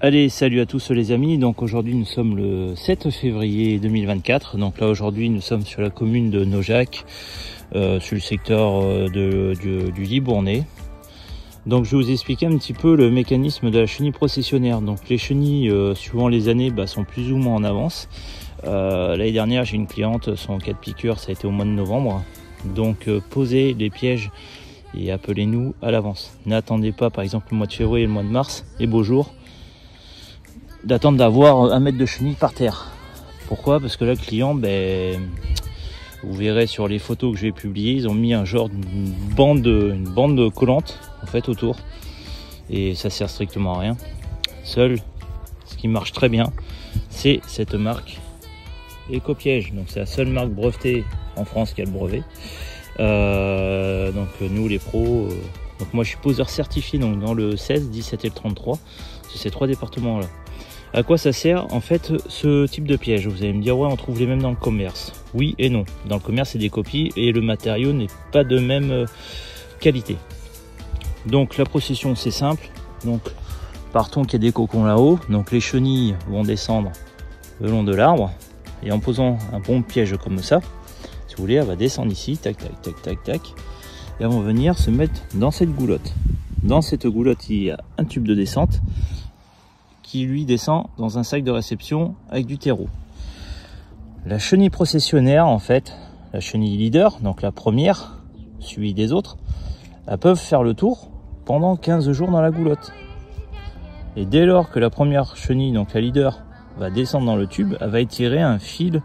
Allez, salut à tous les amis. Donc aujourd'hui nous sommes le 7 février 2024. Donc là aujourd'hui nous sommes sur la commune de Naujac, sur le secteur du Libournais. Donc je vais vous expliquer un petit peu le mécanisme de la chenille processionnaire. Donc les chenilles, suivant les années, sont plus ou moins en avance. L'année dernière j'ai une cliente, son cas de piqûre ça a été au mois de novembre. Donc posez les pièges et appelez-nous à l'avance. N'attendez pas par exemple le mois de février et le mois de mars, les beaux jours, d'attendre d'avoir un mètre de chenille par terre. Pourquoi? Parce que là le client, vous verrez sur les photos que je vais publier, ils ont mis un genre une bande collante en fait autour, et ça sert strictement à rien. Seul ce qui marche très bien, c'est cette marque Ecopiège. Donc c'est la seule marque brevetée en France qui a le brevet. Donc nous les pros, donc moi je suis poseur certifié donc dans le 16, 17 et le 33, c'est ces trois départements là. À quoi ça sert en fait ce type de piège? Vous allez me dire ouais, on trouve les mêmes dans le commerce. Oui et non. Dans le commerce c'est des copies et le matériau n'est pas de même qualité. Donc la procession c'est simple. Donc partons qu'il y a des cocons là-haut. Donc les chenilles vont descendre le long de l'arbre et en posant un bon piège comme ça, si vous voulez, elle va descendre ici, tac tac tac tac tac, et elles vont venir se mettre dans cette goulotte. Dans cette goulotte il y a un tube de descente qui lui descend dans un sac de réception avec du terreau. La chenille processionnaire, en fait, la chenille leader, donc la première, suivie des autres, elles peuvent faire le tour pendant 15 jours dans la goulotte. Et dès lors que la première chenille, donc la leader, va descendre dans le tube, elle va étirer un fil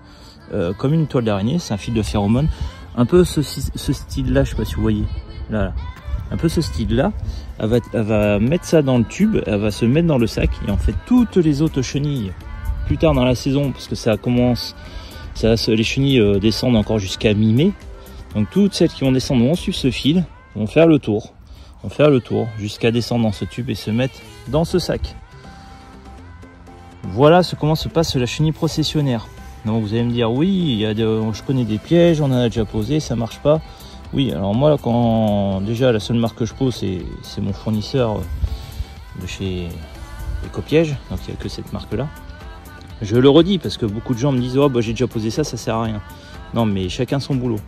comme une toile d'araignée, c'est un fil de phéromone, un peu ce style-là, je sais pas si vous voyez, là. Un peu ce style-là, elle va mettre ça dans le tube, elle va se mettre dans le sac, et en fait toutes les autres chenilles, plus tard dans la saison, parce que ça commence, les chenilles descendent encore jusqu'à mi-mai, donc toutes celles qui vont descendre vont suivre ce fil, vont faire le tour, jusqu'à descendre dans ce tube et se mettre dans ce sac. Voilà comment se passe la chenille processionnaire. Donc vous allez me dire oui, je connais des pièges, on en a déjà posé, ça marche pas. Oui, alors moi, déjà la seule marque que je pose, c'est mon fournisseur de chez Ecopiège, donc il n'y a que cette marque-là. Je le redis parce que beaucoup de gens me disent oh j'ai déjà posé ça, ça sert à rien. Non, mais chacun son boulot.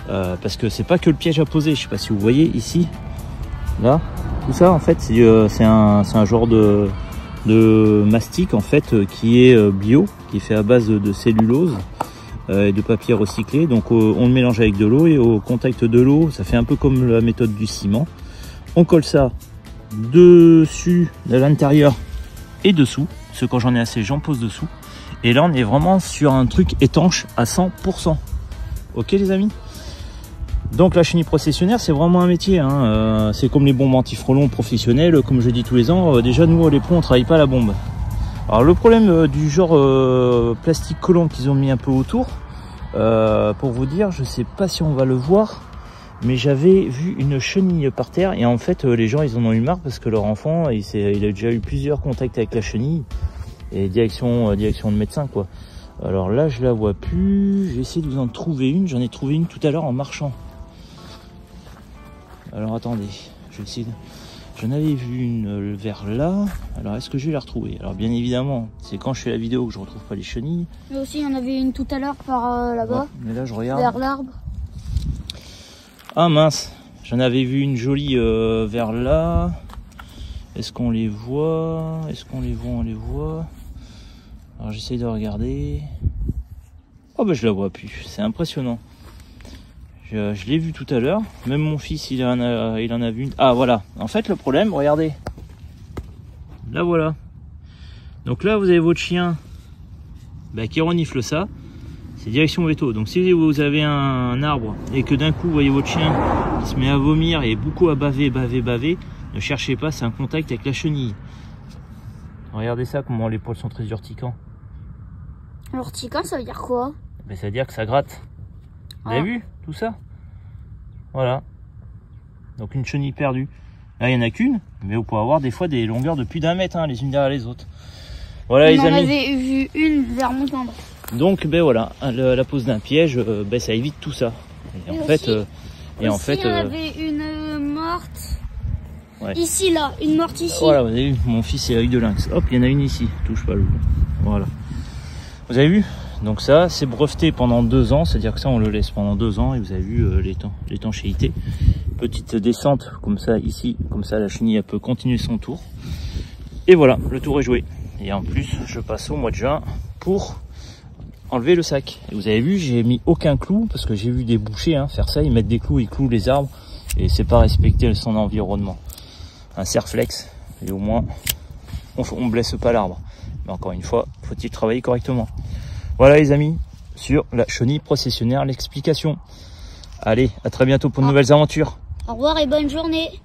Parce que c'est pas que le piège à poser. Je sais pas si vous voyez ici, là, tout ça en fait, c'est un genre de mastic en fait qui est bio, qui est fait à base de cellulose et de papier recyclé. Donc on le mélange avec de l'eau, et au contact de l'eau ça fait un peu comme la méthode du ciment. On colle ça dessus, à l'intérieur et dessous, parce que quand j'en ai assez j'en pose dessous, et là on est vraiment sur un truc étanche à 100%. Ok les amis? Donc la chenille processionnaire c'est vraiment un métier, hein. C'est comme les bombes anti-frelons professionnelles, comme je dis tous les ans. Déjà nous les pros on travaille pas la bombe. Alors le problème du genre plastique collant qu'ils ont mis un peu autour, pour vous dire, je sais pas si on va le voir, mais j'avais vu une chenille par terre, et en fait les gens ils en ont eu marre parce que leur enfant il a déjà eu plusieurs contacts avec la chenille, et direction de médecin quoi. Alors là je la vois plus, j'ai essayé de vous en trouver une, j'en ai trouvé une tout à l'heure en marchant. Alors attendez, je vais essayer de... J'en avais vu une vers là. Alors est-ce que je vais la retrouver? Alors bien évidemment, c'est quand je fais la vidéo que je retrouve pas les chenilles. Mais aussi, il y en avait une tout à l'heure par là-bas. Ouais, mais là je regarde. Vers l'arbre. Ah mince, j'en avais vu une jolie vers là. Est-ce qu'on les voit? On les voit. Alors j'essaie de regarder. Oh je la vois plus, c'est impressionnant. Je l'ai vu tout à l'heure, même mon fils il en a vu une. Ah voilà, en fait le problème, regardez, là voilà, donc là vous avez votre chien qui renifle ça, c'est direction veto. Donc si vous avez un arbre et que d'un coup vous voyez votre chien qui se met à vomir et beaucoup à baver, ne cherchez pas, c'est un contact avec la chenille. Regardez ça, comment les poils sont très urticants. Urticant, ça veut dire quoi? Ça veut dire que ça gratte. Vous avez vu tout ça? Voilà. Donc une chenille perdue. Là il n'y en a qu'une, mais vous pouvez avoir des fois des longueurs de plus d'1 mètre, les unes derrière les autres. Voilà les amis. On avait vu une vers Montembre. Donc voilà, la pose d'un piège, ça évite tout ça. Et en fait, il y en avait une morte. Ouais. Ici, là, une morte ici. Voilà, vous avez vu, mon fils est œil de lynx. Hop, il y en a une ici, touche pas le loup. Voilà. Vous avez vu? Donc ça, c'est breveté pendant 2 ans, c'est-à-dire que ça, on le laisse pendant 2 ans et vous avez vu l'étanchéité. Petite descente comme ça ici, comme ça la chenille elle peut continuer son tour. Et voilà, le tour est joué. Et en plus, je passe au mois de juin pour enlever le sac. Et vous avez vu, j'ai mis aucun clou parce que j'ai vu des bouchers faire ça, ils mettent des clous, ils clouent les arbres et c'est pas respecter son environnement. Un serre-flex et au moins on blesse pas l'arbre. Mais encore une fois, faut-il travailler correctement. Voilà les amis, sur la chenille processionnaire, l'explication. Allez, à très bientôt pour de nouvelles aventures. Au revoir et bonne journée.